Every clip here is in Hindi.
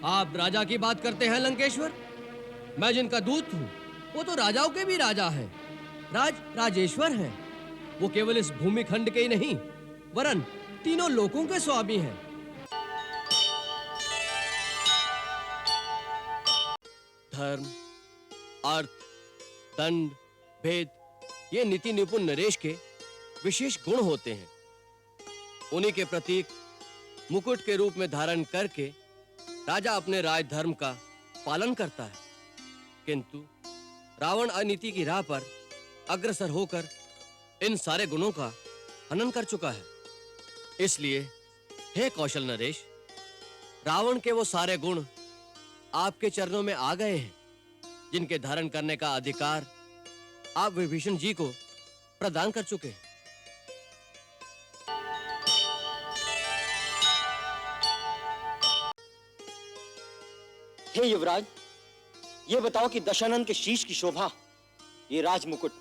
आप राजा की बात करते हैं लंकेश्वर? मैं जिनका दूत हूँ वो तो राजाओं के भी राजा है, राजेश्वर हैं। वो केवल इस भूमि खंड के ही नहीं वरन तीनों लोकों के स्वामी हैं। धर्म, अर्थ, दंड, भेद, ये नीति निपुण नरेश के विशेष गुण होते हैं। उन्हीं के प्रतीक मुकुट के रूप में धारण करके राजा अपने राज धर्म का पालन करता है, किंतु रावण अनीति की राह पर अग्रसर होकर इन सारे गुणों का हनन कर चुका है। इसलिए हे कौशल नरेश, रावण के वो सारे गुण आपके चरणों में आ गए हैं, जिनके धारण करने का अधिकार आप विभीषण जी को प्रदान कर चुके हैं। हे युवराज, ये बताओ कि दशानन के शीश की शोभा, ये राज मुकुट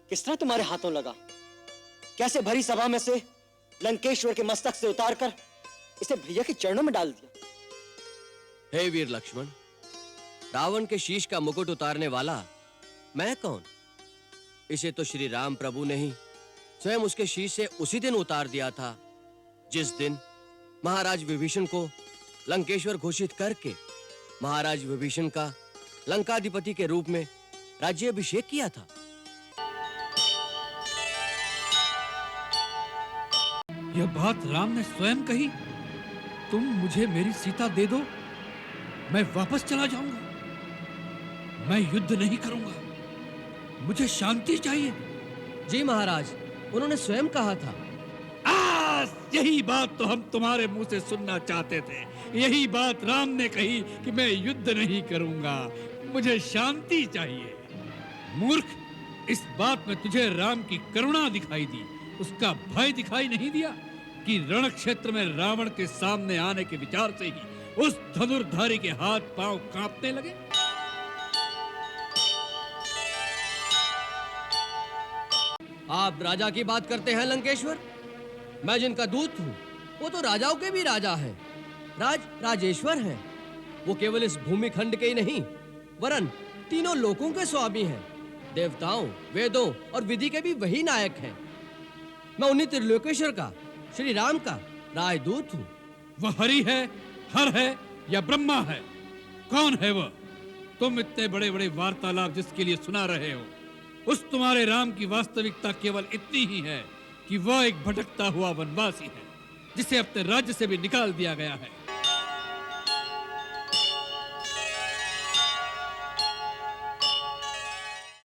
किस तरह तुम्हारे हाथों लगा? कैसे भरी सभा में से लंकेश्वर के मस्तक से उतारकर इसे भैया के चरणों में डाल दिया? हे वीर लक्ष्मण, रावण के शीश का मुकुट उतारने वाला मैं कौन? इसे तो श्री राम प्रभु ने ही स्वयं उसके शीश से उसी दिन उतार दिया था जिस दिन महाराज विभीषण को लंकेश्वर घोषित करके महाराज विभीषण का लंकाधिपति के रूप में राज्याभिषेक किया था। यह बात राम ने स्वयं कही। तुम मुझे मेरी सीता दे दो, मैं वापस चला जाऊंगा। मैं युद्ध नहीं करूंगा, मुझे शांति चाहिए। जी महाराज, उन्होंने स्वयं कहा था। यही बात तो हम तुम्हारे मुंह से सुनना चाहते थे। यही बात राम ने कही कि मैं युद्ध नहीं करूंगा, मुझे शांति चाहिए। मूर्ख, इस बात में तुझे राम की करुणा दिखाई दी, उसका भय दिखाई नहीं दिया कि रण क्षेत्र में रावण के सामने आने के विचार से ही उस धनुर्धारी के हाथ पांव कांपने लगे। आप राजा की बात करते हैं लंकेश्वर? मैं जिनका दूत हूँ वो तो राजाओं के भी राजा है, राजेश्वर हैं। वो केवल इस भूमि खंड के ही नहीं वरन तीनों लोकों के स्वामी हैं। देवताओं, वेदों और विधि के भी वही नायक हैं। मैं उन्हीं त्रिलोकेश्वर का, श्री राम का राजदूत हूँ। वह हरि है, हर है या ब्रह्मा है? कौन है वह? तुम इतने बड़े बड़े वार्तालाप जिसके लिए सुना रहे हो, उस तुम्हारे राम की वास्तविकता केवल इतनी ही है कि वह एक भटकता हुआ वनवासी है जिसे अपने राज्य से भी निकाल दिया गया है।